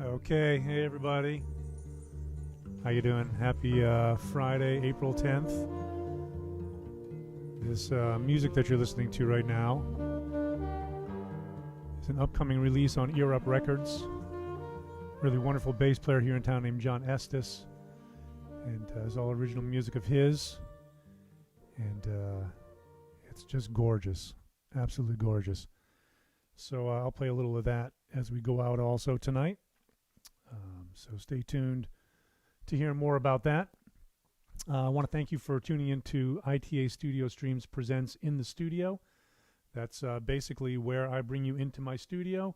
Okay, hey everybody. How you doing? Happy Friday, April 10th. This music that you're listening to right now is an upcoming release on Ear Up Records. Really wonderful bass player here in town named John Estes, and it's all original music of his, and it's just gorgeous, absolutely gorgeous. So I'll play a little of that as we go out also tonight. So stay tuned to hear more about that. I want to thank you for tuning in to ITA Studio Streams Presents In the Studio. That's basically where I bring you into my studio,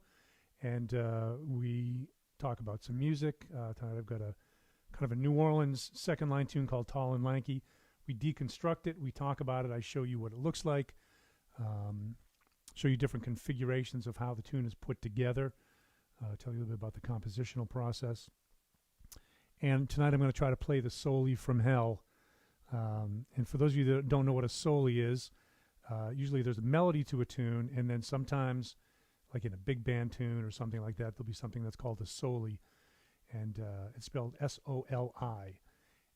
and we talk about some music. Tonight I've got a kind of a New Orleans second line tune called Tall and Lanky. We deconstruct it, we talk about it, I show you what it looks like, show you different configurations of how the tune is put together, tell you a little bit about the compositional process. And tonight I'm going to try to play the Soli from Hell. And for those of you that don't know what a soli is, usually there's a melody to a tune, and then sometimes, like in a big band tune or something like that, there'll be something that's called a soli, and it's spelled S-O-L-I.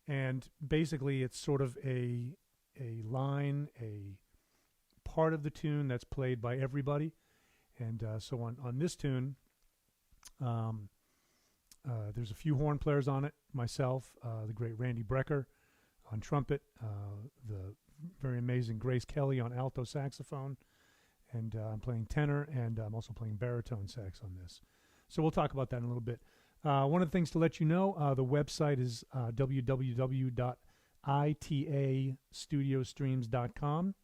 And basically it's sort of a line, a part of the tune that's played by everybody. And so on this tune, there's a few horn players on it, myself, the great Randy Brecker on trumpet, the very amazing Grace Kelly on alto saxophone, and I'm playing tenor, and I'm also playing baritone sax on this. So we'll talk about that in a little bit. One of the things to let you know, the website is www.itastudiostreams.com,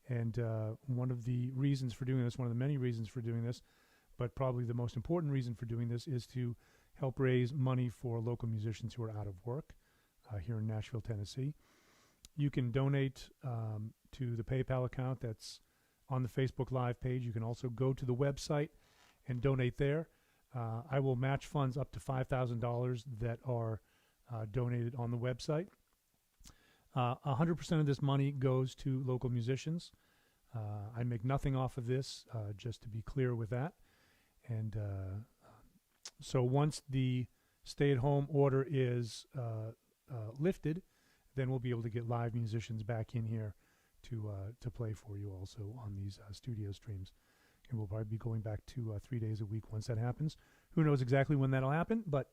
and one of the reasons for doing this, one of the many reasons for doing this, but probably the most important reason for doing this, is to help raise money for local musicians who are out of work here in Nashville, Tennessee. You can donate to the PayPal account that's on the Facebook Live page. You can also go to the website and donate there. I will match funds up to $5,000 that are donated on the website. 100% of this money goes to local musicians. I make nothing off of this, just to be clear with that. And so once the stay-at-home order is lifted, then we'll be able to get live musicians back in here to play for you also on these studio streams. And we'll probably be going back to 3 days a week once that happens. Who knows exactly when that'll happen, but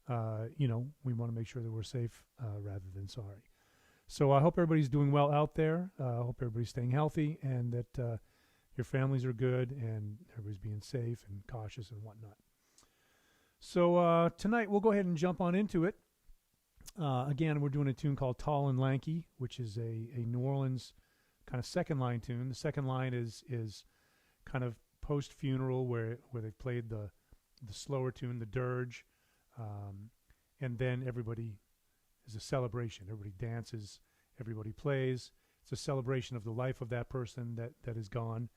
we want to make sure that we're safe rather than sorry. So I hope everybody's doing well out there. I hope everybody's staying healthy, and that your families are good and everybody's being safe and cautious and whatnot. So tonight we'll go ahead and jump on into it. Again, we're doing a tune called Tall and Lanky, which is a New Orleans kind of second line tune. The second line is kind of post-funeral, where they've played the slower tune, the dirge, and then everybody is a celebration. Everybody dances, everybody plays. It's a celebration of the life of that person that is gone,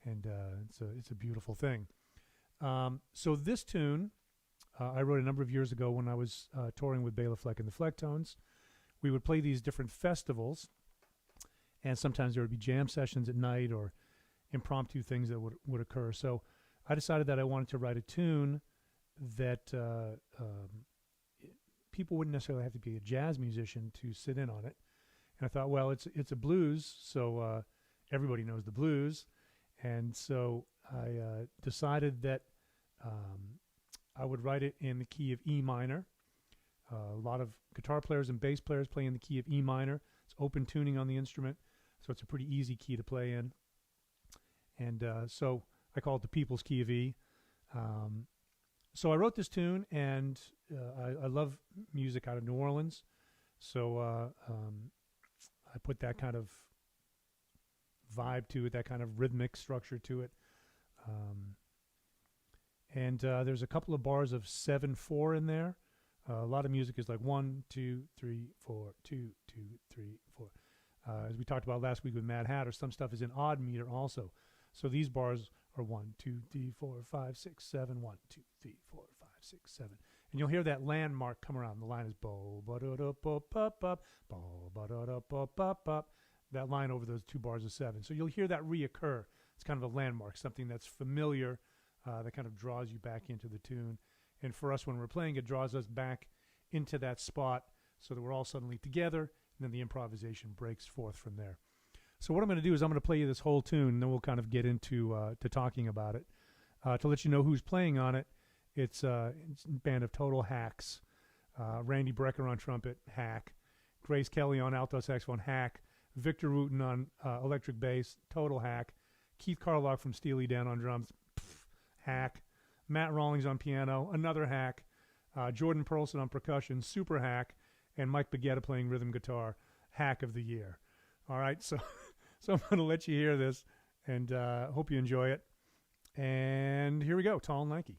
and it's a beautiful thing. So this tune, I wrote a number of years ago when I was touring with Bela Fleck and the Flecktones. We would play these different festivals, and sometimes there would be jam sessions at night or impromptu things that would occur. So I decided that I wanted to write a tune that people wouldn't necessarily have to be a jazz musician to sit in on it. And I thought, well, it's a blues, so everybody knows the blues. And so I decided that I would write it in the key of E minor. A lot of guitar players and bass players play in the key of E minor. It's open tuning on the instrument, so it's a pretty easy key to play in. And so I call it the people's key of E. So I wrote this tune, and I love music out of New Orleans, so I put that kind of vibe to it, that kind of rhythmic structure to it. And there's a couple of bars of 7/4 in there. A lot of music is like 1, 2, 3, 4, 2, 2, 3, 4. As we talked about last week with Mad Hatter, some stuff is in odd meter also. So these bars are 1, 2, 3, 4, 5, 6, 7, 1, 2, 3, 4, 5, 6, 7. And you'll hear that landmark come around. The line is bo ba da da bo pop pop, bo ba da da bo pop pop. That line over those 2 bars of 7. So you'll hear that reoccur. It's kind of a landmark, something that's familiar, that kind of draws you back into the tune. And for us, when we're playing, it draws us back into that spot so that we're all suddenly together, and then the improvisation breaks forth from there. So what I'm going to do is I'm going to play you this whole tune, and then we'll kind of get into to talking about it. To let you know who's playing on it, it's a band of total hacks. Randy Brecker on trumpet, hack. Grace Kelly on alto saxophone, hack. Victor Wooten on electric bass, total hack. Keith Carlock from Steely Dan on drums, hack. Matt Rawlings on piano, another hack. Jordan Perlson on percussion, super hack. And Mike Baggetta playing rhythm guitar, hack of the year. All right, so I'm going to let you hear this, and hope you enjoy it. And here we go, Tall and Lanky.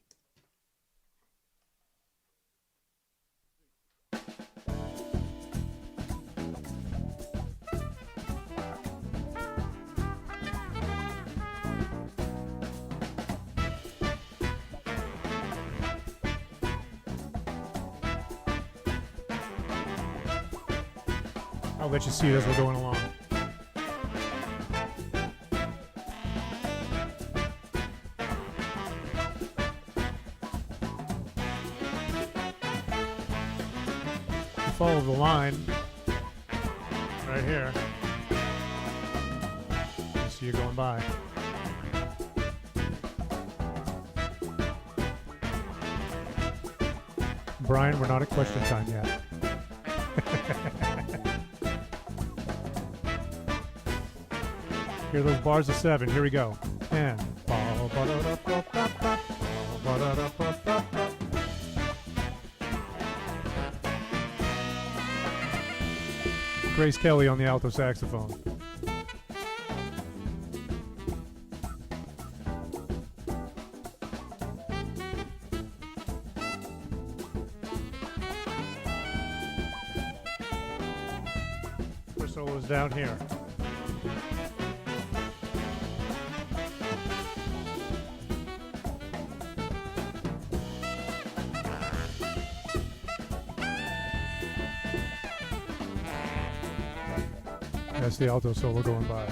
I'll let you see it as we're going along. Follow the line right here. I see you going by. Brian, we're not at question time yet. Hear those bars of 7. Here we go. 10. Grace Kelly on the alto saxophone. First solo is down here. That's the alto solo going by.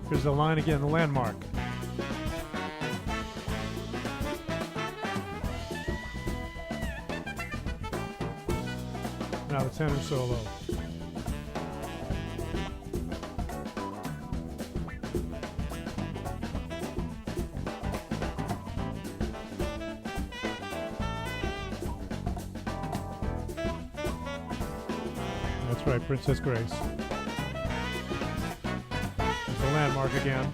Here's the line again, the landmark. Now the tenor solo. That's right, Princess Grace. There's the landmark again.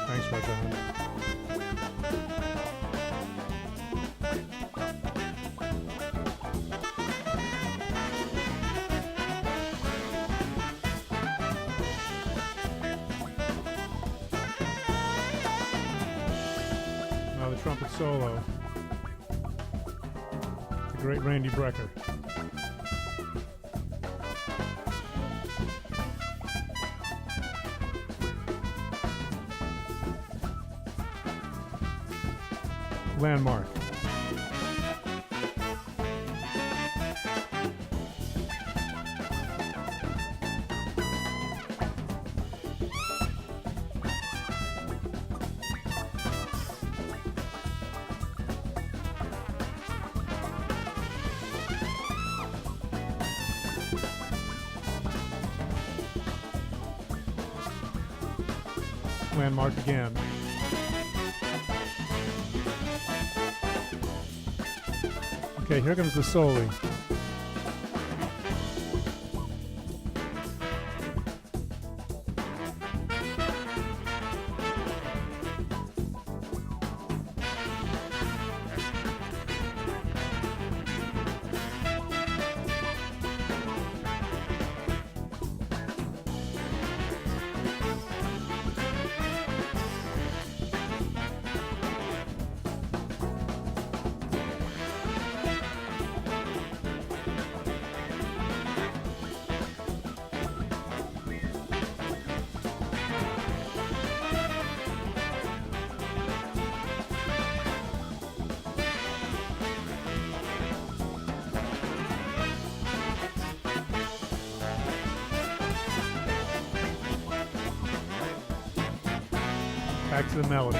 Thanks, Roger. Trumpet solo. The great Randy Brecker. Landmark. Landmark again. Okay, here comes the soli. Back to the melody.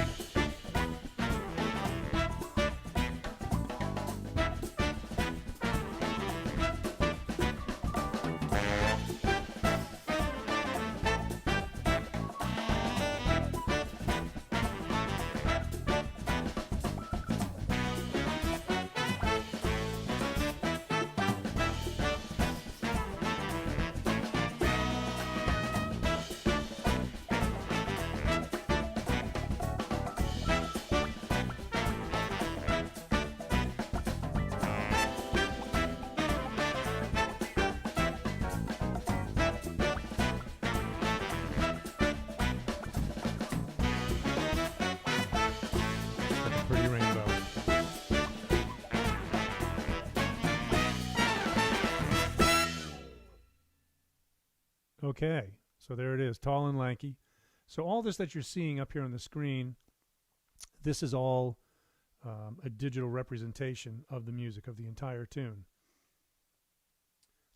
Pretty rainbow. Okay, so there it is, tall and lanky. So all this that you're seeing up here on the screen, this is all a digital representation of the music, of the entire tune.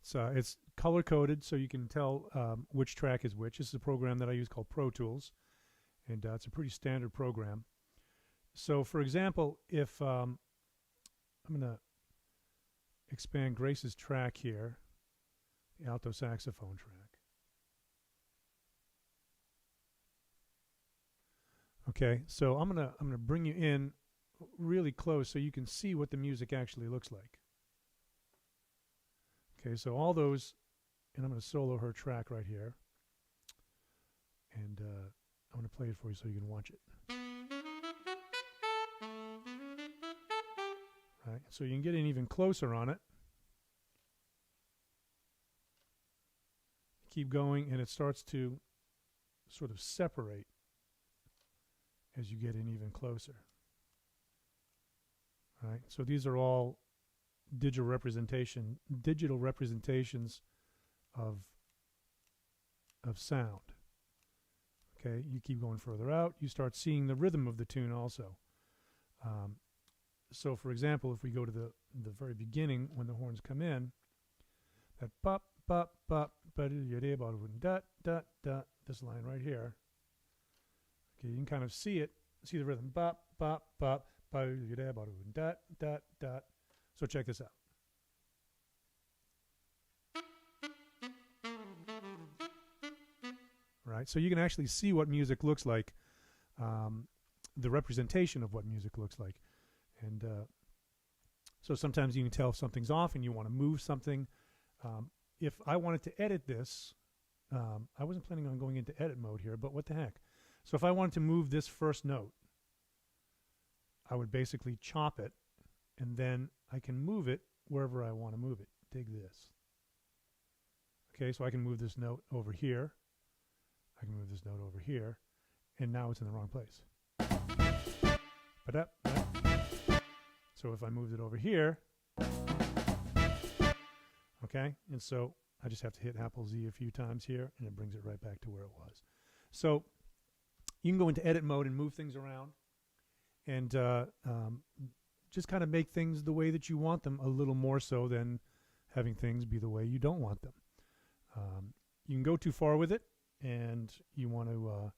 So it's color-coded, so you can tell which track is which. This is a program that I use called Pro Tools, and it's a pretty standard program. So, for example, if I'm going to expand Grace's track here, the alto saxophone track. Okay, so I'm gonna bring you in really close so you can see what the music actually looks like. Okay, so all those, and I'm going to solo her track right here, and I'm going to play it for you so you can watch it. Right, so you can get in even closer on it. Keep going, and it starts to sort of separate as you get in even closer. Right, so these are all digital representations of sound. Okay, you keep going further out, you start seeing the rhythm of the tune also. So, for example, if we go to the very beginning when the horns come in, that pop, pop, pop, dot, dot, dot, this line right here. Okay, you can kind of see it, see the rhythm, pop, pop, pop, dot, dot, dot. So check this out. Right, so you can actually see what music looks like, the representation of what music looks like. And so sometimes you can tell if something's off and you want to move something. If I wanted to edit this, I wasn't planning on going into edit mode here, but what the heck. So if I wanted to move this first note, I would basically chop it, and then I can move it wherever I want to move it. Dig this. Okay, so I can move this note over here. I can move this note over here, and now it's in the wrong place. So if I moved it over here, okay, and so I just have to hit Apple Z a few times here, and it brings it right back to where it was. So you can go into edit mode and move things around, and just kind of make things the way that you want them, a little more so than having things be the way you don't want them. You can go too far with it, and you want to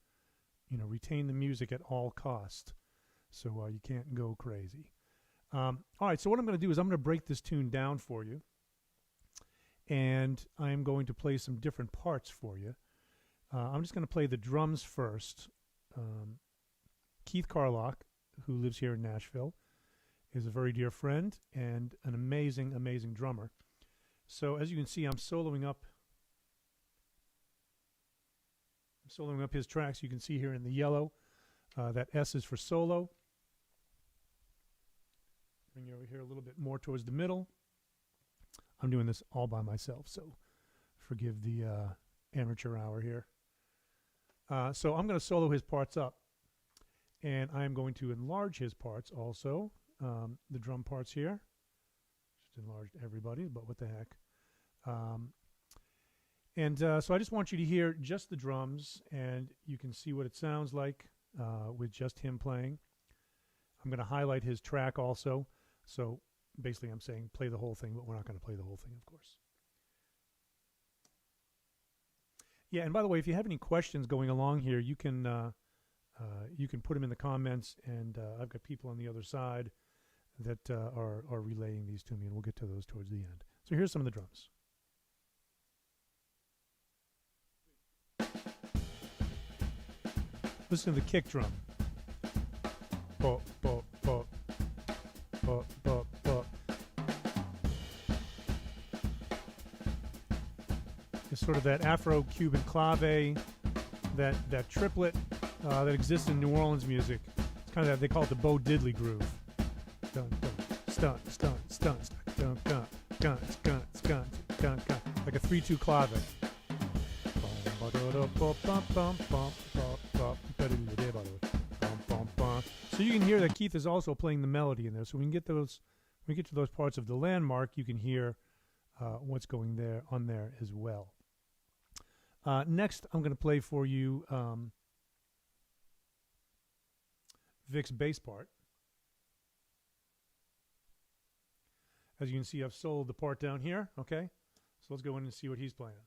retain the music at all costs, so you can't go crazy. All right, so what I'm going to do is I'm going to break this tune down for you, and I'm going to play some different parts for you. I'm just going to play the drums first. Keith Carlock, who lives here in Nashville, is a very dear friend and an amazing, amazing drummer. So as you can see, I'm soloing up his tracks. You can see here in the yellow, that S is for solo. Bring you over here a little bit more towards the middle. I'm doing this all by myself, so forgive the amateur hour here. So I'm going to solo his parts up, and I'm going to enlarge his parts also, the drum parts here. Just enlarged everybody, but what the heck. So I just want you to hear just the drums, and you can see what it sounds like with just him playing. I'm going to highlight his track also. So basically I'm saying play the whole thing, but we're not going to play the whole thing, of course. Yeah, and by the way, if you have any questions going along here, you can you can put them in the comments, and I've got people on the other side that are relaying these to me, and we'll get to those towards the end. So here's some of the drums. Listen to the kick drum. Bop, bop, bop. Bop, bop, bop. It's sort of that Afro-Cuban clave, that triplet that exists in New Orleans music. It's kind of that, they call it the Bo Diddley groove. Dun, dun, stun, stun, stun, dun, dun, dun, dun, dun, dun, dun, like a 3/2 clave. So you can hear that Keith is also playing the melody in there. So when we get to those parts of the landmark, you can hear what's going there on there as well. Next, I'm going to play for you Vic's bass part. As you can see, I've soloed the part down here. Okay, so let's go in and see what he's playing.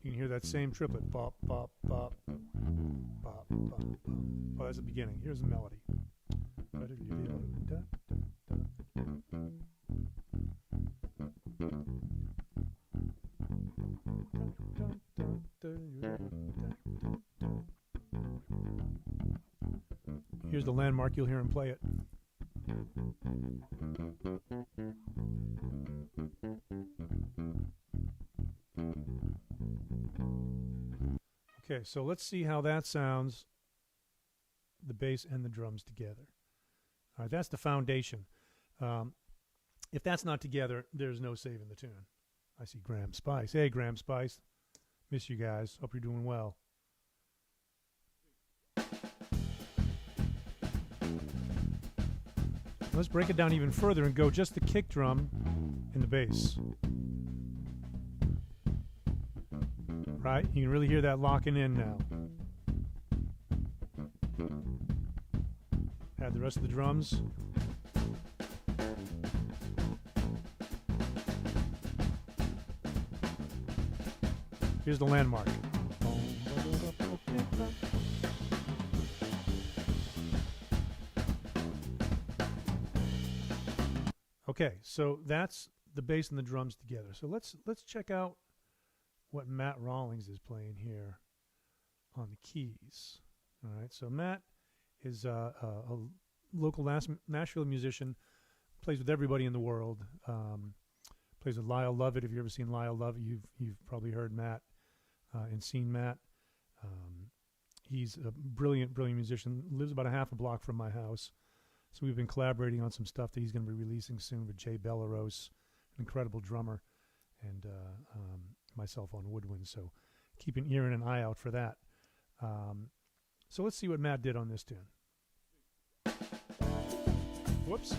You can hear that same triplet. Bop, bop, bop, bop, bop, bop. Oh, that's the beginning. Here's the melody. Here's the landmark. You'll hear him play it. Okay, so let's see how that sounds, the bass and the drums together. All right, that's the foundation. If that's not together, there's no saving the tune. I see Graham Spice. Hey, Graham Spice. Miss you guys. Hope you're doing well. Let's break it down even further and go just the kick drum and the bass. Right? You can really hear that locking in now. Add the rest of the drums. Here's the landmark. Okay, so that's the bass and the drums together. So let's check out what Matt Rawlings is playing here on the keys. All right, so Matt is a local Nashville musician, plays with everybody in the world. Plays with Lyle Lovett. If you've ever seen Lyle Lovett, you've probably heard Matt and seen Matt. He's a brilliant musician. Lives about a half a block from my house. So we've been collaborating on some stuff that he's going to be releasing soon with Jay Bellerose, an incredible drummer, and myself on woodwind. So keep an ear and an eye out for that. So let's see what Matt did on this tune. Whoops.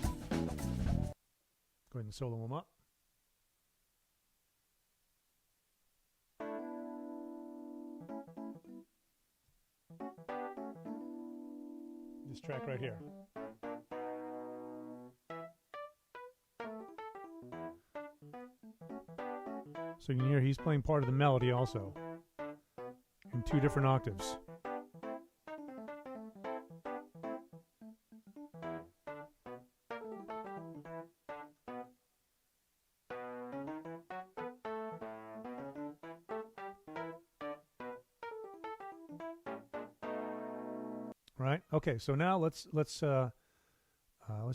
Go ahead and solo him up. This track right here. So you can hear he's playing part of the melody also in 2 different octaves. Right? Okay, so now let's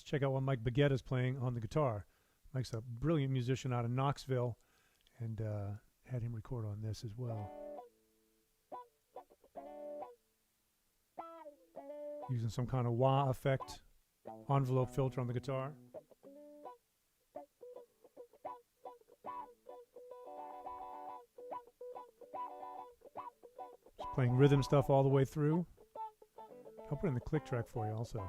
check out what Mike Baggetta is playing on the guitar. Mike's a brilliant musician out of Knoxville, and had him record on this as well. Using some kind of wah effect, envelope filter on the guitar. Just playing rhythm stuff all the way through. I'll put in the click track for you also.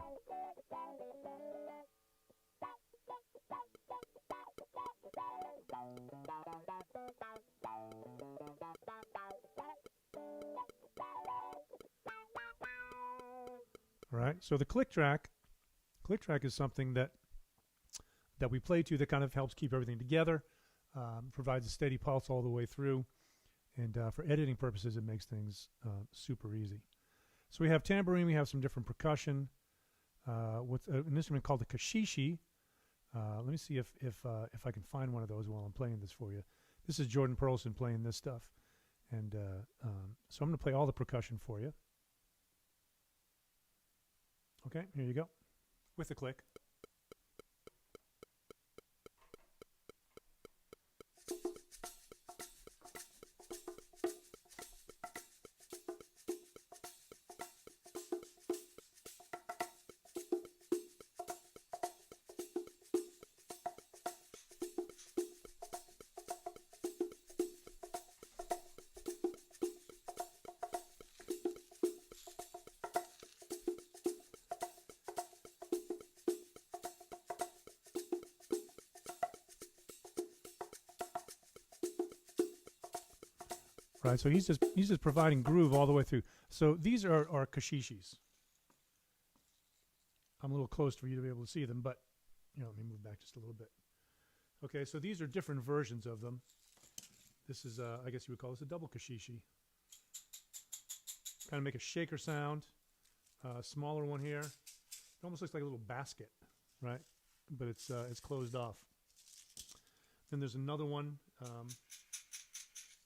All right, so the click track is something that we play to that kind of helps keep everything together. provides a steady pulse all the way through. And for editing purposes, it makes things super easy. So we have tambourine. We have some different percussion. With an instrument called the kashishi. Let me see if I can find one of those while I'm playing this for you. This is Jordan Perlson playing this stuff. And so I'm going to play all the percussion for you. Okay, here you go. With a click. Right, so he's just providing groove all the way through. So these are kashishis. I'm a little close for you to be able to see them, but let me move back just a little bit. Okay, so these are different versions of them. This is, I guess you would call this a double kashishi. Kind of make a shaker sound. Smaller one here. It almost looks like a little basket, right? But it's closed off. Then there's another one.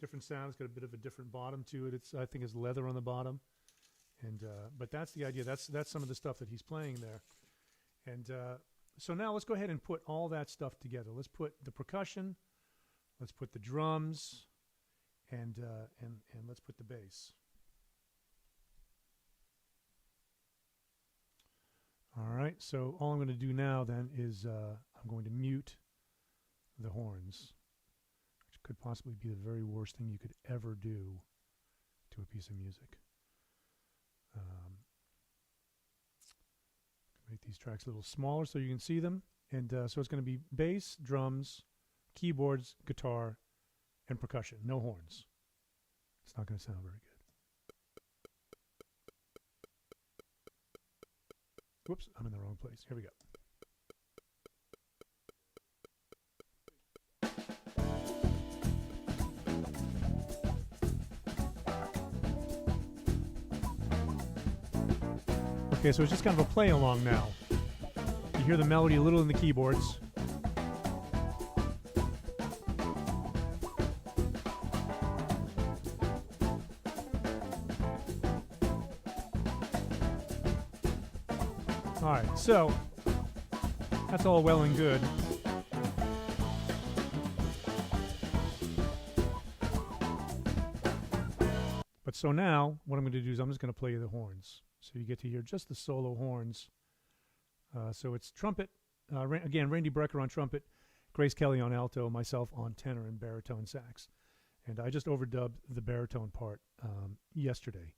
Different sound. It's got a bit of a different bottom to it. I think it's leather on the bottom, and but that's the idea. That's some of the stuff that he's playing there. And so now let's go ahead and put all that stuff together. Let's put the percussion, let's put the drums, and let's put the bass. All right. So all I'm going to do now then is I'm going to mute the horns. Could possibly be the very worst thing you could ever do to a piece of music. Make these tracks a little smaller so you can see them. And so it's going to be bass, drums, keyboards, guitar, and percussion. No horns. It's not going to sound very good. Whoops, I'm in the wrong place. Here we go. Okay, so it's just kind of a play along now. You hear the melody a little in the keyboards. All right, so that's all well and good. But so now, what I'm going to do is I'm just going to play you the horns. So you get to hear just the solo horns. So it's trumpet. Again, Randy Brecker on trumpet, Grace Kelly on alto, myself on tenor and baritone sax. And I just overdubbed the baritone part yesterday.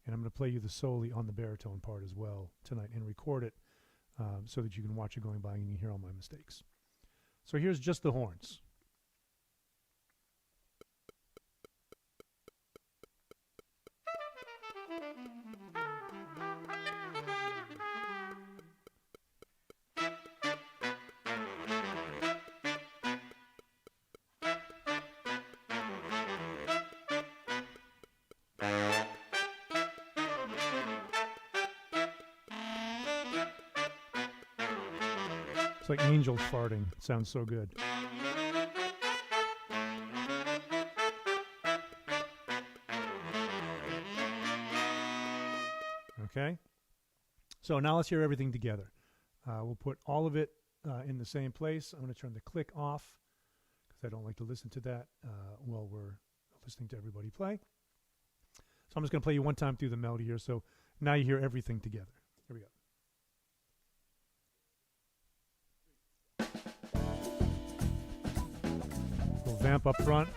And I'm going to play you the soli on the baritone part as well tonight and record it so that you can watch it going by and you can hear all my mistakes. So here's just the horns. It's like angels farting. It sounds so good. Okay. So now let's hear everything together. We'll put all of it in the same place. I'm going to turn the click off because I don't like to listen to that while we're listening to everybody play. So I'm just going to play you one time through the melody here. So now you hear everything together. Here we go. Little vamp up front.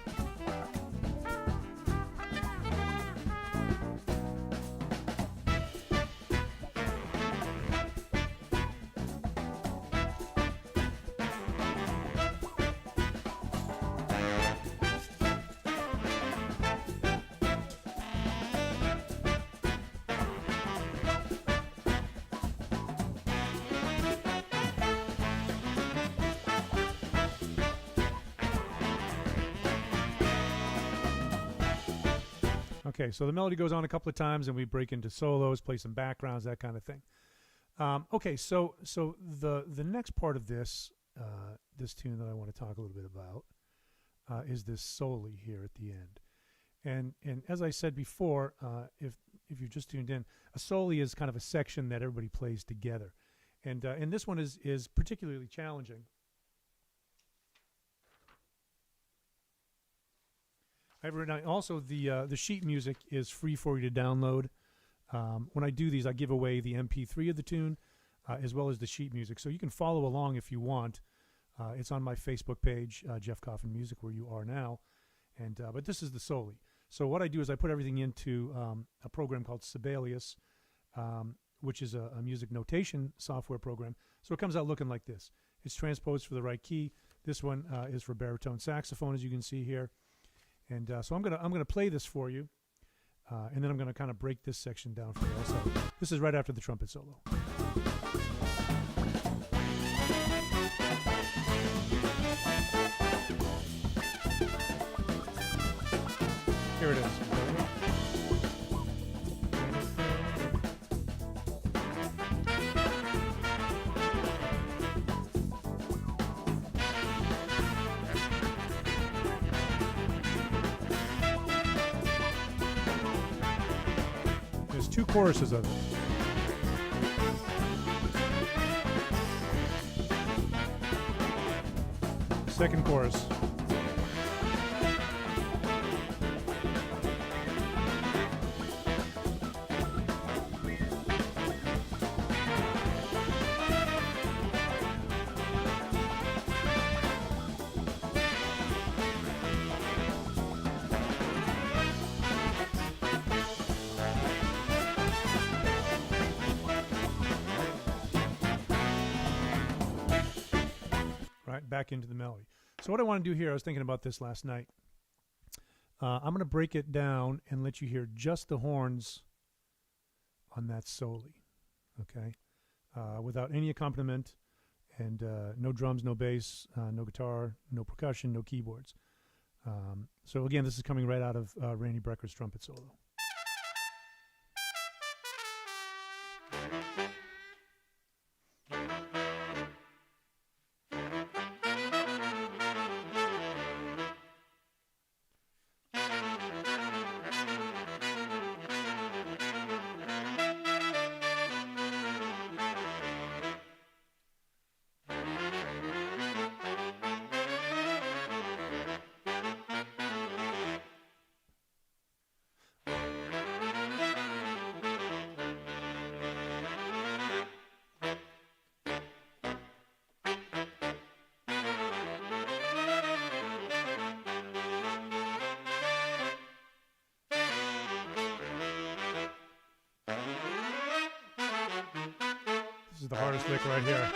Okay, so the melody goes on a couple of times, and we break into solos, play some backgrounds, that kind of thing. Okay, so the next part of this this tune that I want to talk a little bit about is this soli here at the end. And as I said before, if you've just tuned in, a soli is kind of a section that everybody plays together, and this one is particularly challenging. Also, the sheet music is free for you to download. When I do these, I give away the MP3 of the tune as well as the sheet music, so you can follow along if you want. It's on my Facebook page, Jeff Coffin Music, where you are now. And but this is the soli. So what I do is I put everything into a program called Sibelius, which is a music notation software program. So it comes out looking like this. It's transposed for the right key. This one is for baritone saxophone, as you can see here. And so I'm gonna play this for you, and then I'm gonna kind of break this section down for you. Also, this is right after the trumpet solo. Here it is. There's two choruses of it. Second chorus. Back into the melody. So what I want to do here, I was thinking about this last night. I'm going to break it down and let you hear just the horns on that soli, okay? Without any accompaniment, and no drums, no bass, no guitar, no percussion, no keyboards. So again, this is coming right out of Randy Brecker's trumpet solo. This is the hardest lick right here.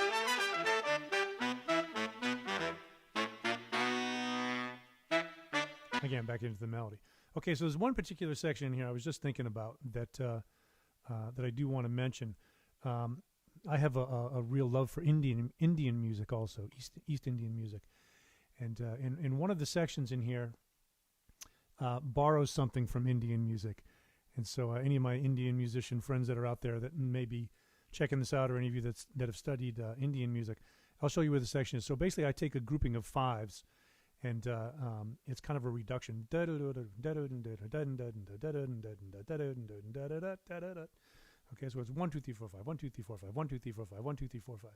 Again, back into the melody. Okay, so there's one particular section in here I was just thinking about that that I do want to mention. I have a real love for Indian music also, East Indian music. And in one of the sections in here borrows something from Indian music. And so any of my Indian musician friends that are out there that may be checking this out, or any of you that have studied Indian music, I'll show you where the section is. So basically I take a grouping of fives, and it's kind of a reduction. Okay, so it's 1, 2, 3, 4, 5, 1, 2, 3, 4, 5, 1, 2, 3, 4, 5, 1, 2, 3, 4, 5.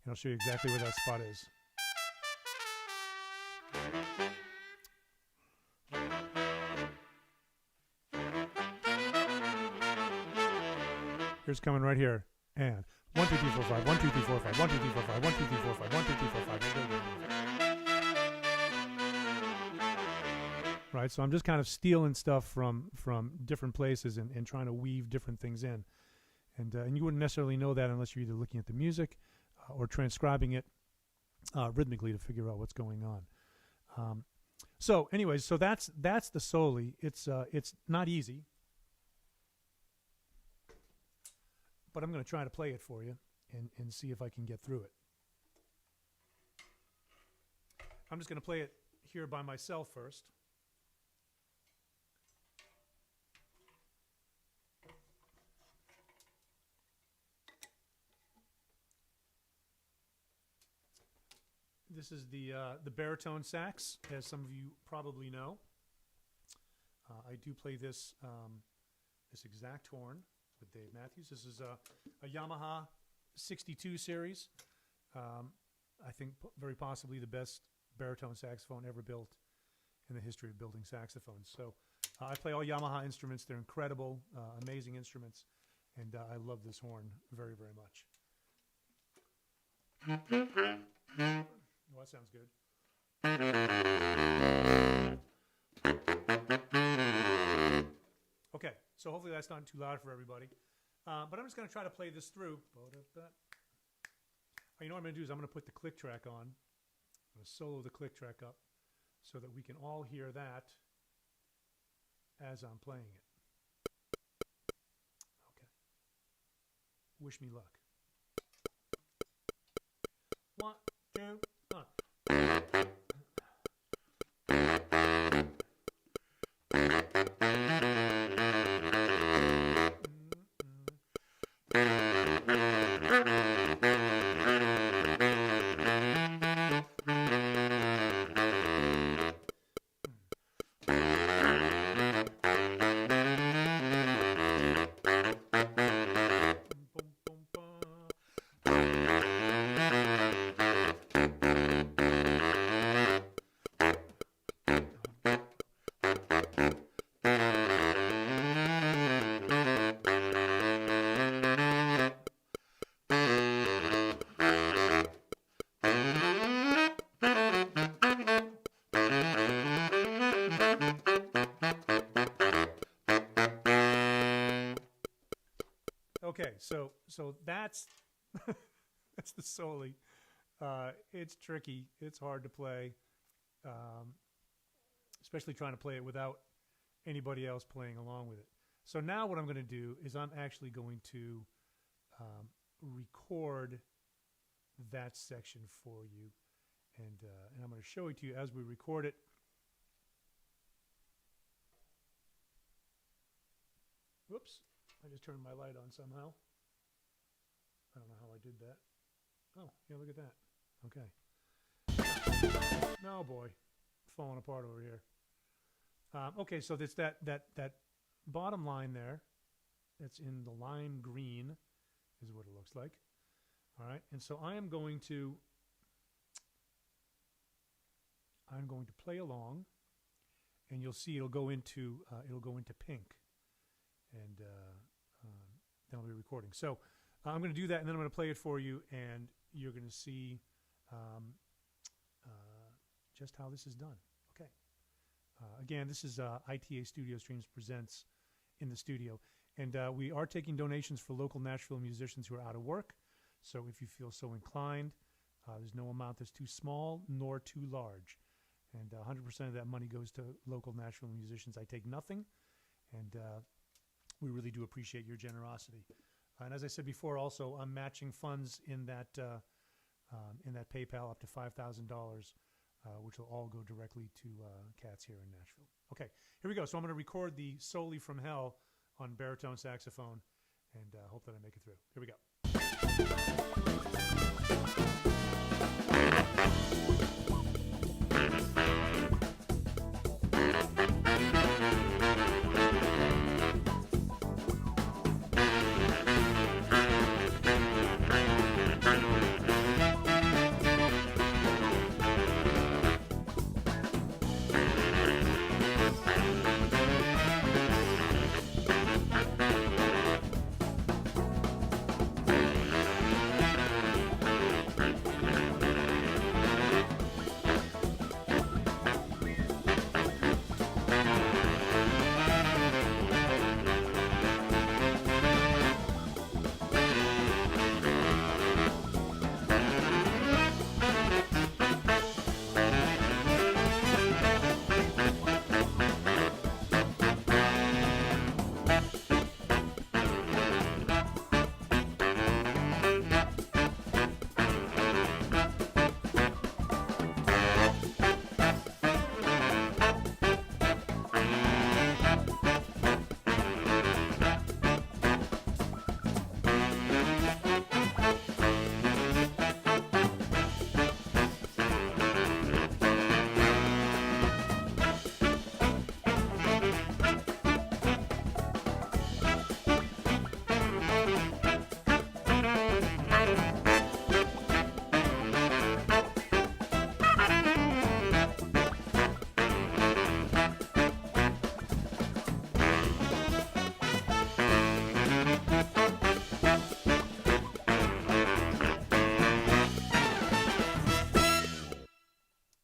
And I'll show you exactly where that spot is. Here's coming right here. And 1, 2, 3, 4, 5, 1, 2, 3, 4, 5, 1, 2, 3, 4, 5, 1, 2, 3, 4, 5, 1, 2, 3, 4, 5. Right, so I'm just kind of stealing stuff from different places and trying to weave different things in. And you wouldn't necessarily know that unless you're either looking at the music or transcribing it rhythmically to figure out what's going on. So anyways, so that's the soli. It's not easy, but I'm going to try to play it for you and see if I can get through it. I'm just going to play it here by myself first. This is the baritone sax, as some of you probably know. I do play this this exact horn with Dave Matthews. This is a Yamaha 62 series. I think very possibly the best baritone saxophone ever built in the history of building saxophones. So I play all Yamaha instruments. They're incredible, amazing instruments, and I love this horn very, very much. Oh, that sounds good. Okay, so hopefully that's not too loud for everybody. But I'm just going to try to play this through. You know what I'm going to do is I'm going to put the click track on. I'm going to solo the click track up so that we can all hear that as I'm playing it. Okay. Wish me luck. 1, 2, 1. Okay, so that's that's the soli. It's tricky. It's hard to play, especially trying to play it without anybody else playing along with it. So now what I'm going to do is I'm actually going to record that section for you, and I'm going to show it to you as we record it. Whoops. I just turned my light on somehow. I don't know how I did that. Oh, yeah, look at that. Okay. No, boy. Falling apart over here. Okay, so it's that bottom line there. That's in the lime green is what it looks like. All right, and so I'm going to play along, and you'll see it'll go into pink. And then I'll be recording. So I'm going to do that, and then I'm going to play it for you, and you're going to see just how this is done. Okay. Again, this is ITA Studio Streams Presents in the studio, and we are taking donations for local Nashville musicians who are out of work. So if you feel so inclined, there's no amount that's too small nor too large, and 100% of that money goes to local Nashville musicians. I take nothing, and we really do appreciate your generosity. And as I said before, also I'm matching funds in that PayPal up to $5,000, which will all go directly to cats here in Nashville. Okay, here we go. So I'm going to record the Soli from Hell on baritone saxophone, and hope that I make it through. Here we go.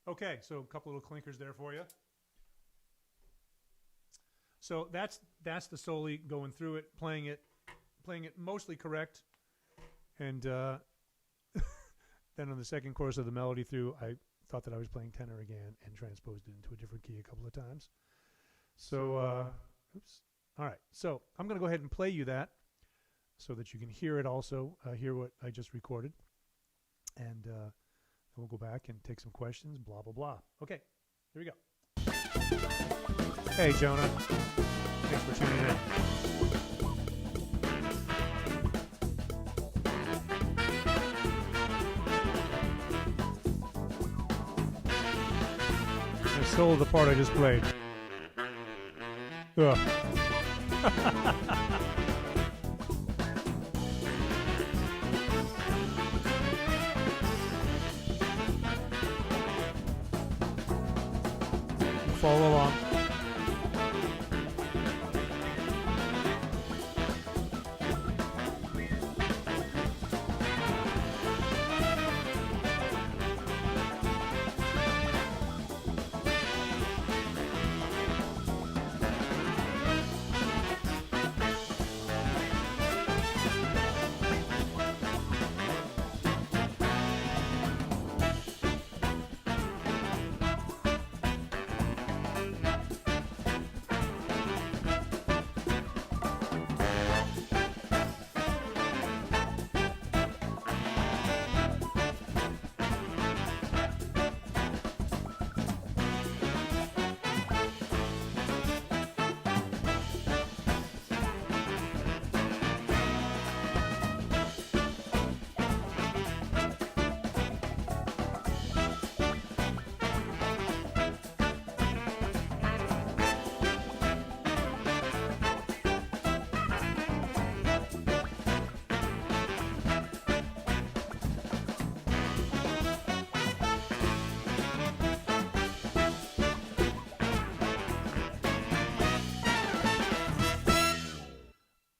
Okay, so a couple little clinkers there for you. So that's the soli going through it, playing it mostly correct, and then on the second chorus of the melody through, I thought that I was playing tenor again and transposed it into a different key a couple of times. So, oops. All right, so I'm going to go ahead and play you that so that you can hear it also, hear what I just recorded, and then we'll go back and take some questions, blah, blah, blah. Okay, here we go. Hey, Jonah. Thanks for tuning in. And solo the part I just played. Ugh. Follow along.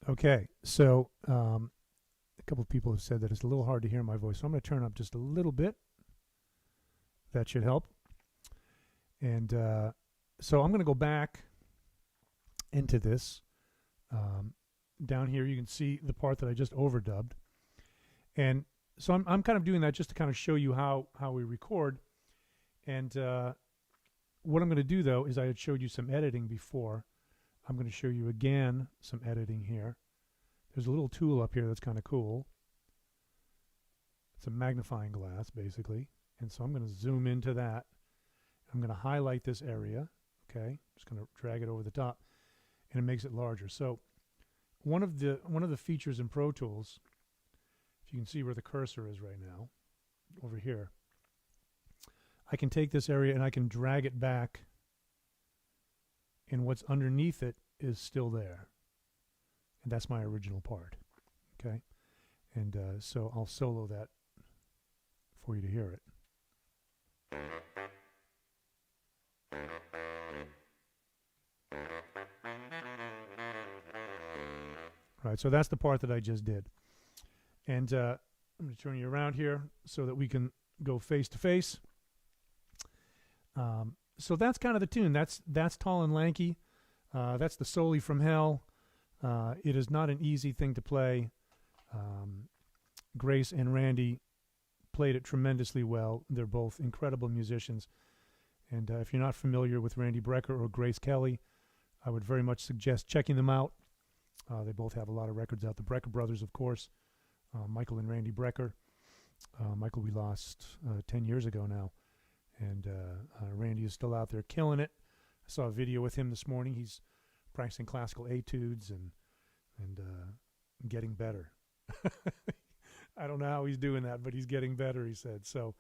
Okay, so a couple of people have said that it's a little hard to hear my voice, so I'm going to turn up just a little bit. That should help. And so I'm going to go back into this. Down here you can see the part that I just overdubbed. And so I'm kind of doing that just to kind of show you how we record. And what I'm going to do, though, is I had showed you some editing before. I'm going to show you again some editing here. There's a little tool up here that's kind of cool. It's a magnifying glass, basically. And so I'm going to zoom into that. I'm going to highlight this area. Okay, just going to drag it over the top, and it makes it larger. So one of the features in Pro Tools, if you can see where the cursor is right now, over here, I can take this area and I can drag it back, and what's underneath it is still there. And that's my original part. Okay, and so I'll solo that for you to hear it. All right, so that's the part that I just did. And I'm going to turn you around here so that we can go face to face. So that's kind of the tune. That's Tall and Lanky. That's the Soli from Hell. It is not an easy thing to play. Grace and Randy played it tremendously well. They're both incredible musicians. And if you're not familiar with Randy Brecker or Grace Kelly, I would very much suggest checking them out. They both have a lot of records out. The Brecker brothers, of course, Michael and Randy Brecker. Michael we lost 10 years ago now. And Randy is still out there killing it. I saw a video with him this morning. He's practicing classical etudes and getting better. I don't know how he's doing that, but he's getting better, he said. So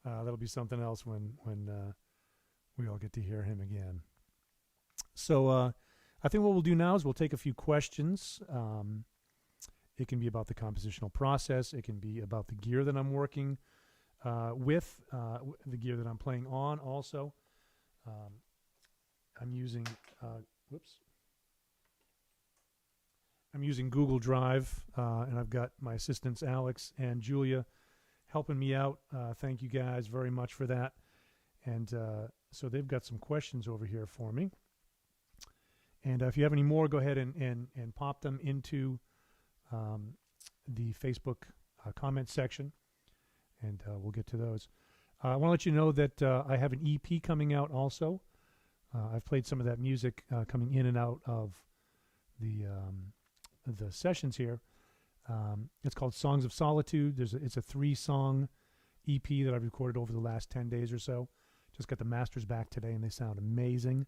that'll be something else when we all get to hear him again. So I think what we'll do now is we'll take a few questions. It can be about the compositional process. It can be about the gear that I'm working with, the gear that I'm playing on also. I'm using, I'm using Google Drive, and I've got my assistants Alex and Julia helping me out. Thank you guys very much for that. And so they've got some questions over here for me. And if you have any more, go ahead and pop them into the Facebook comment section, and we'll get to those. I want to let you know that I have an EP coming out also. I've played some of that music coming in and out of the sessions here. It's called Songs of Solitude. It's a 3-song EP that I've recorded over the last 10 days or so. Just got the masters back today, and they sound amazing.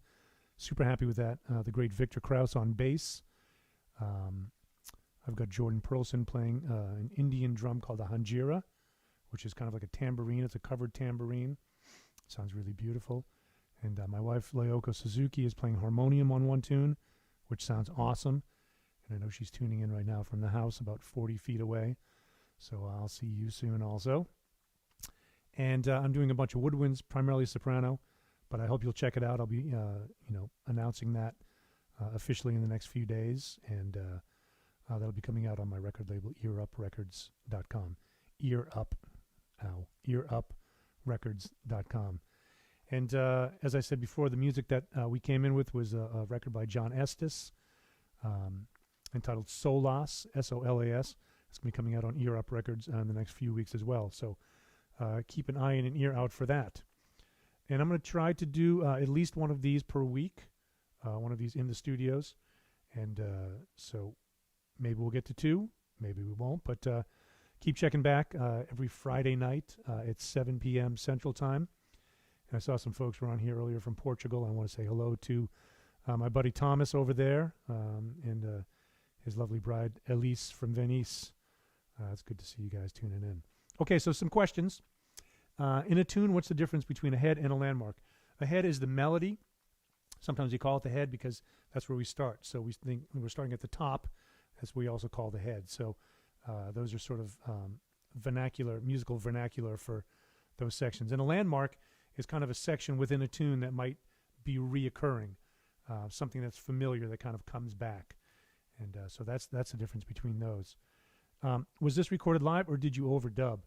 Super happy with that. The great Victor Krause on bass. I've got Jordan Perlson playing an Indian drum called a hanjira, which is kind of like a tambourine. It's a covered tambourine. Sounds really beautiful. And my wife, Leoko Suzuki, is playing harmonium on one tune, which sounds awesome. And I know she's tuning in right now from the house about 40 feet away. So I'll see you soon also. And I'm doing a bunch of woodwinds, primarily soprano, but I hope you'll check it out. I'll be, announcing that officially in the next few days, and that'll be coming out on my record label, earuprecords.com. earuprecords.com. And as I said before, the music that we came in with was a record by John Estes, entitled Solas, S-O-L-A-S. It's going to be coming out on Ear Up Records in the next few weeks as well. So keep an eye and an ear out for that. And I'm going to try to do at least one of these per week, one of these in the studios. And so maybe we'll get to 2, maybe we won't, but keep checking back every Friday night at 7 p.m. Central Time. And I saw some folks were on here earlier from Portugal. I want to say hello to my buddy Thomas over there and his lovely bride Elise from Venice. It's good to see you guys tuning in. Okay, so some questions. In a tune, what's the difference between a head and a landmark? A head is the melody. Sometimes you call it the head because that's where we start. So we think we're starting at the top. That's what we also call the head. So those are sort of musical vernacular for those sections. And a landmark is kind of a section within a tune that might be reoccurring, something that's familiar that kind of comes back. And so that's the difference between those. Was this recorded live or did you overdub?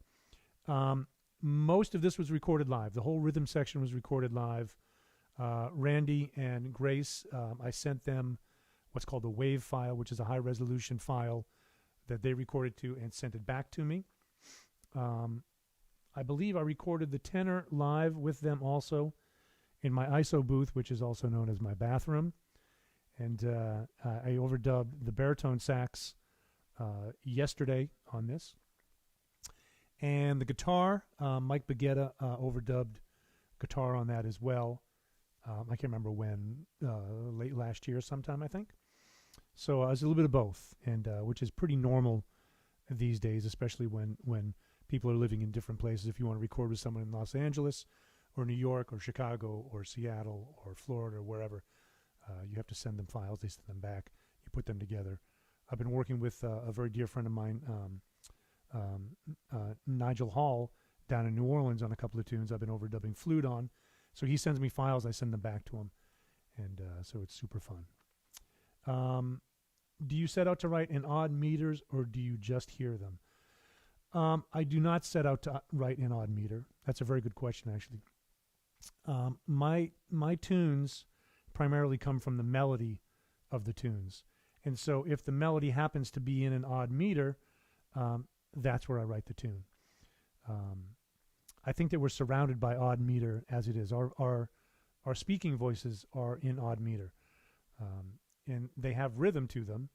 Most of this was recorded live. The whole rhythm section was recorded live. Randy and Grace, I sent them what's called a wave file, which is a high-resolution file that they recorded to and sent it back to me. I believe I recorded the tenor live with them also in my ISO booth, which is also known as my bathroom. And I overdubbed the baritone sax yesterday on this. And the guitar, Mike Baggetta overdubbed guitar on that as well. I can't remember when, late last year sometime, I think. So it was a little bit of both, and which is pretty normal these days, especially when people are living in different places. If you want to record with someone in Los Angeles or New York or Chicago or Seattle or Florida or wherever, you have to send them files. They send them back. You put them together. I've been working with a very dear friend of mine, Nigel Hall, down in New Orleans on a couple of tunes I've been overdubbing flute on. So he sends me files. I send them back to him. And so it's super fun. Do you set out to write in odd meters or do you just hear them? I do not set out to write in odd meter. That's a very good question, actually. My tunes primarily come from the melody of the tunes. And so if the melody happens to be in an odd meter, that's where I write the tune. I think that we're surrounded by odd meter as it is. Our speaking voices are in odd meter. And they have rhythm to them,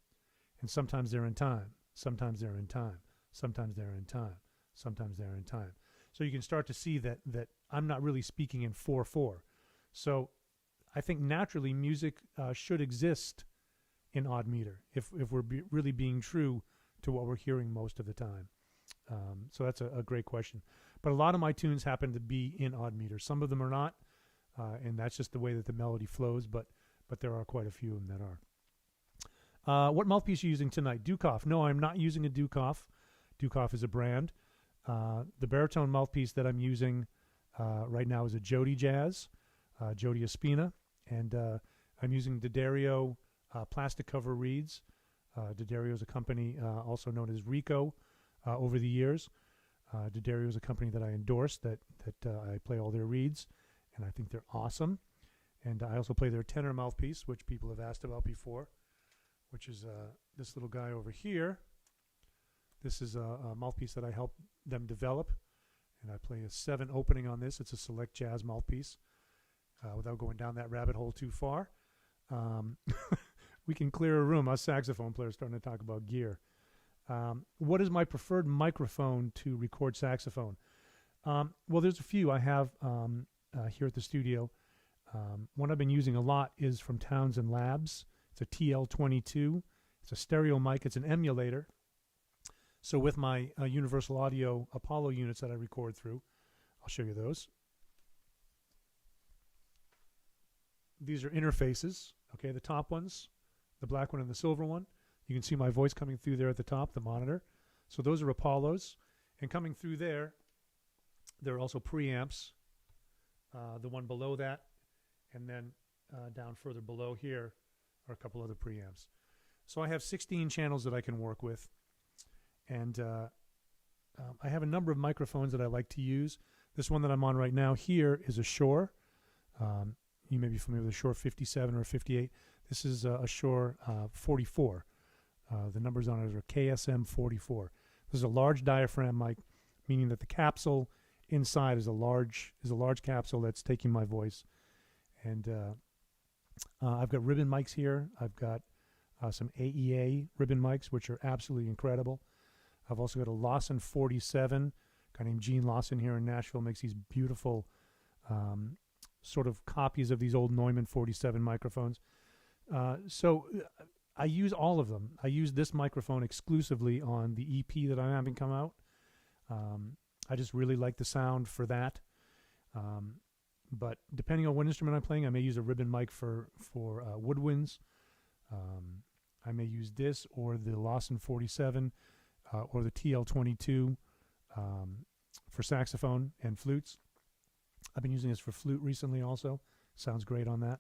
and sometimes they're in time. Sometimes they're in time. Sometimes they're in time. Sometimes they're in time. So you can start to see that I'm not really speaking in 4/4. So I think naturally music should exist in odd meter if we're really being true to what we're hearing most of the time. So that's a great question. But a lot of my tunes happen to be in odd meter. Some of them are not, and that's just the way that the melody flows, but there are quite a few of them that are. What mouthpiece are you using tonight? Dukoff. No, I'm not using a Dukoff. Dukoff is a brand. The baritone mouthpiece that I'm using right now is a Jody Jazz, Jody Espina, and I'm using D'Addario plastic cover reeds. D'Addario is a company also known as Rico over the years. D'Addario is a company that I endorse, that I play all their reeds, and I think they're awesome. And I also play their tenor mouthpiece, which people have asked about before, which is this little guy over here. This is a mouthpiece that I helped them develop, and I play a 7 opening on this. It's a select jazz mouthpiece. Without going down that rabbit hole too far, we can clear a room. Us saxophone players starting to talk about gear. What is my preferred microphone to record saxophone? Well, there's a few I have here at the studio. One I've been using a lot is from Townsend Labs. It's a TL22. It's a stereo mic. It's an emulator. So with my Universal Audio Apollo units that I record through, I'll show you those. These are interfaces, okay, the top ones, the black one and the silver one. You can see my voice coming through there at the top, the monitor. So those are Apollos. And coming through there are also preamps, the one below that, and then down further below here are a couple other preamps. So I have 16 channels that I can work with. And I have a number of microphones that I like to use. This one that I'm on right now here is a Shure. You may be familiar with a Shure 57 or 58. This is a Shure 44. The numbers on it are KSM 44. This is a large diaphragm mic, meaning that the capsule inside is a large capsule that's taking my voice. And I've got ribbon mics here. I've got some AEA ribbon mics, which are absolutely incredible. I've also got a Lawson 47. A guy named Gene Lawson here in Nashville makes these beautiful sort of copies of these old Neumann 47 microphones. So I use all of them. I use this microphone exclusively on the EP that I'm having come out. I just really like the sound for that. But depending on what instrument I'm playing, I may use a ribbon mic for woodwinds. I may use this or the Lawson 47 or the TL22 for saxophone and flutes. I've been using this for flute recently also. Sounds great on that.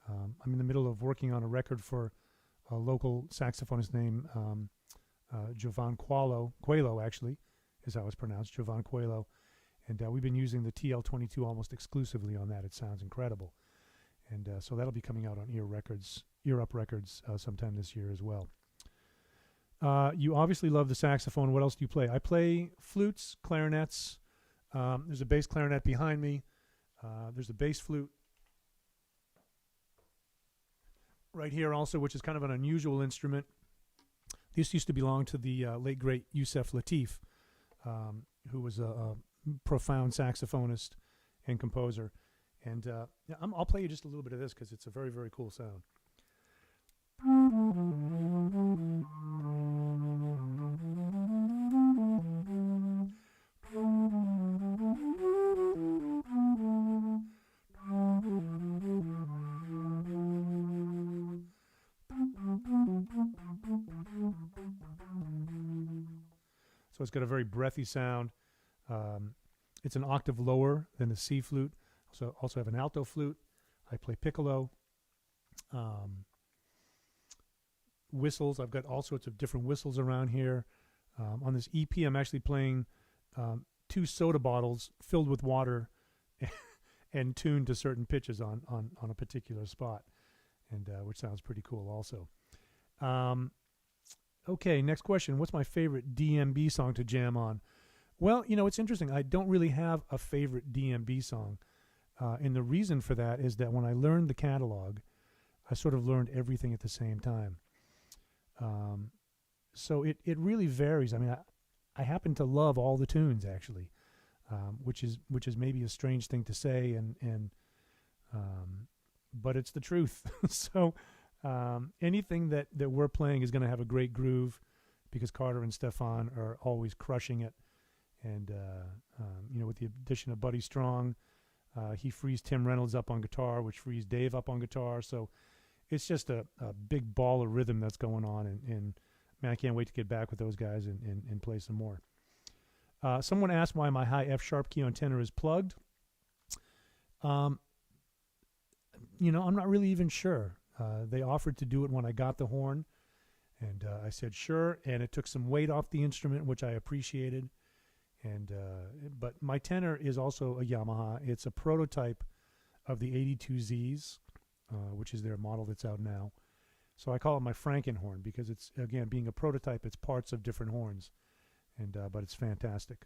I'm in the middle of working on a record for a local saxophonist named Jovan Coelho actually, is how it's pronounced, Jovan Coelho. And we've been using the TL22 almost exclusively on that. It sounds incredible. And so that'll be coming out on Ear Up Records sometime this year as well. You obviously love the saxophone. What else do you play? I play flutes, clarinets. There's a bass clarinet behind me. There's a bass flute right here also, which is kind of an unusual instrument. This used to belong to the late, great Yusef Lateef, who was a profound saxophonist and composer. And I'll play you just a little bit of this because it's a very, very cool sound. So it's got a very breathy sound. It's an octave lower than the C flute. Also have an alto flute. I play piccolo. Whistles. I've got all sorts of different whistles around here. On this EP, I'm actually playing 2 soda bottles filled with water and tuned to certain pitches on a particular spot, and which sounds pretty cool also. Okay, next question. What's my favorite DMB song to jam on? Well, it's interesting. I don't really have a favorite DMB song. And the reason for that is that when I learned the catalog, I sort of learned everything at the same time. So it really varies. I mean, I happen to love all the tunes actually, which is maybe a strange thing to say, but it's the truth. So anything that we're playing is going to have a great groove because Carter and Stefan are always crushing it. And with the addition of Buddy Strong, he frees Tim Reynolds up on guitar, which frees Dave up on guitar. So it's just a big ball of rhythm that's going on. And man, I can't wait to get back with those guys and play some more. Someone asked why my high F sharp key on tenor is plugged. I'm not really even sure. They offered to do it when I got the horn. And I said, sure. And it took some weight off the instrument, which I appreciated. And but my tenor is also a Yamaha. It's a prototype of the 82Zs, which is their model that's out now. So I call it my Frankenhorn because it's, again, being a prototype, it's parts of different horns, and but it's fantastic.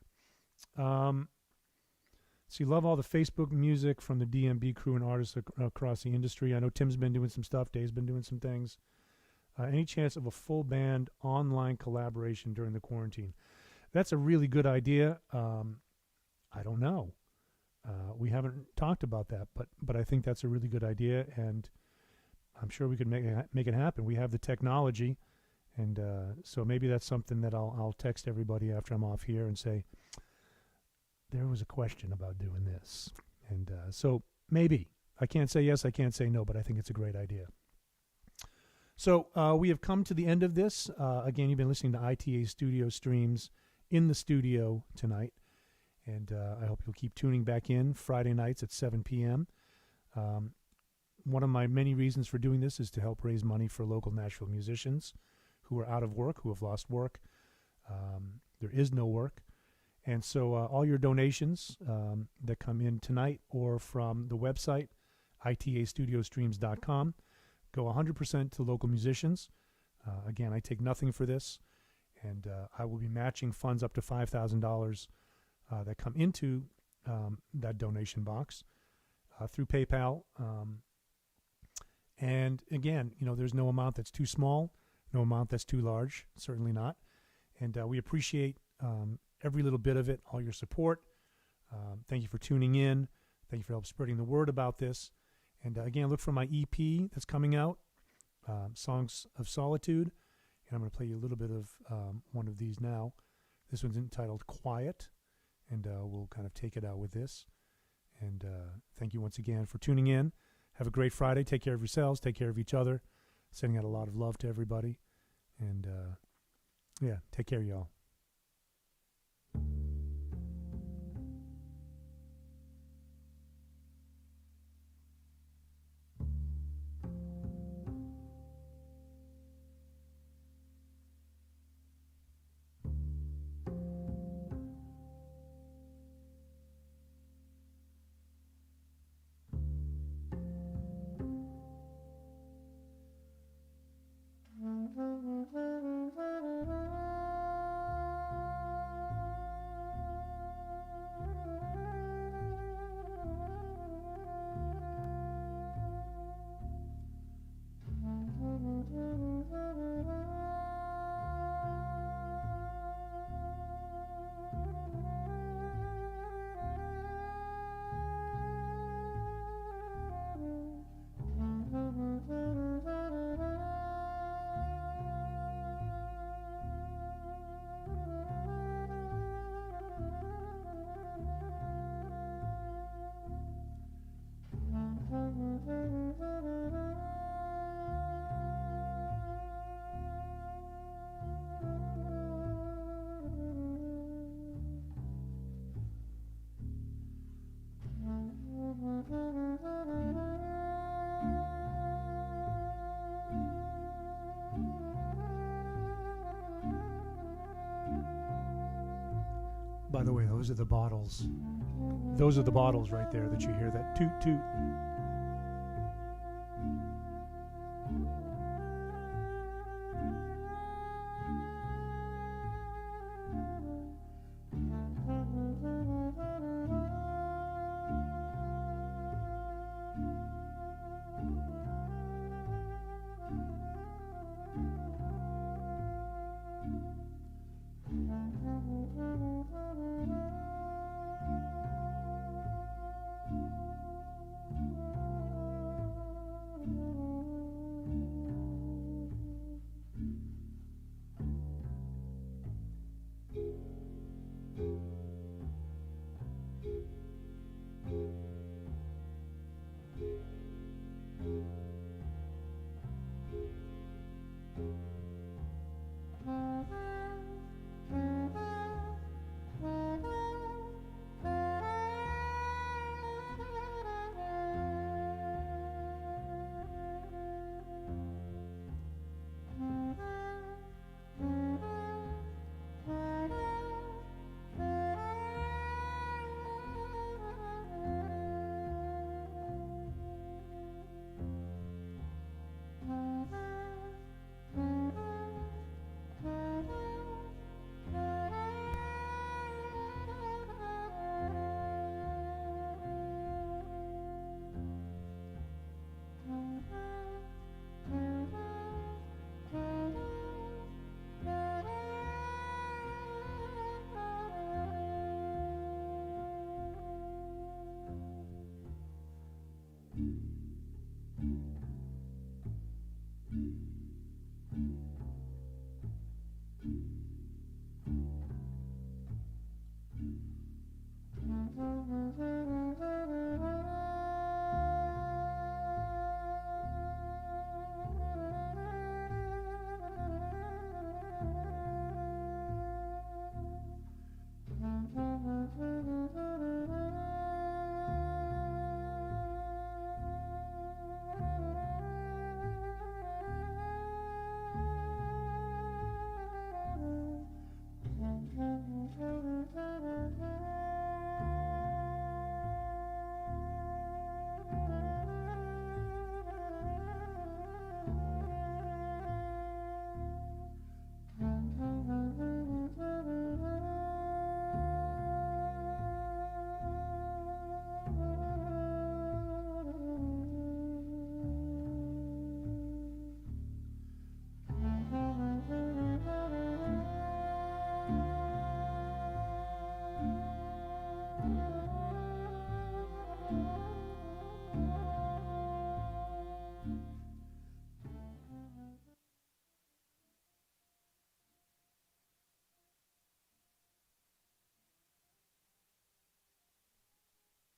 So you love all the Facebook music from the DMB crew and artists across the industry. I know Tim's been doing some stuff. Dave's been doing some things. Any chance of a full band online collaboration during the quarantine? That's a really good idea. I don't know. We haven't talked about that, but I think that's a really good idea, and I'm sure we could make it happen. We have the technology, and so maybe that's something that I'll text everybody after I'm off here and say, there was a question about doing this. And so maybe. I can't say yes, I can't say no, but I think it's a great idea. So we have come to the end of this. Again, you've been listening to ITA Studio Streams in the studio tonight. And I hope you'll keep tuning back in Friday nights at 7 p.m. One of my many reasons for doing this is to help raise money for local Nashville musicians who are out of work, who have lost work. There is no work. And so all your donations that come in tonight or from the website, itastudiostreams.com, go 100% to local musicians. Again, I take nothing for this. And I will be matching funds up to $5,000 that come into that donation box through PayPal. And again, there's no amount that's too small, no amount that's too large, certainly not. And we appreciate every little bit of it, all your support. Thank you for tuning in. Thank you for help spreading the word about this. And again, look for my EP that's coming out, Songs of Solitude. And I'm going to play you a little bit of one of these now. This one's entitled Quiet. And we'll kind of take it out with this. And thank you once again for tuning in. Have a great Friday. Take care of yourselves. Take care of each other. Sending out a lot of love to everybody. And, yeah, take care, y'all. By the way, those are the bottles. Those are the bottles right there that you hear, that toot toot.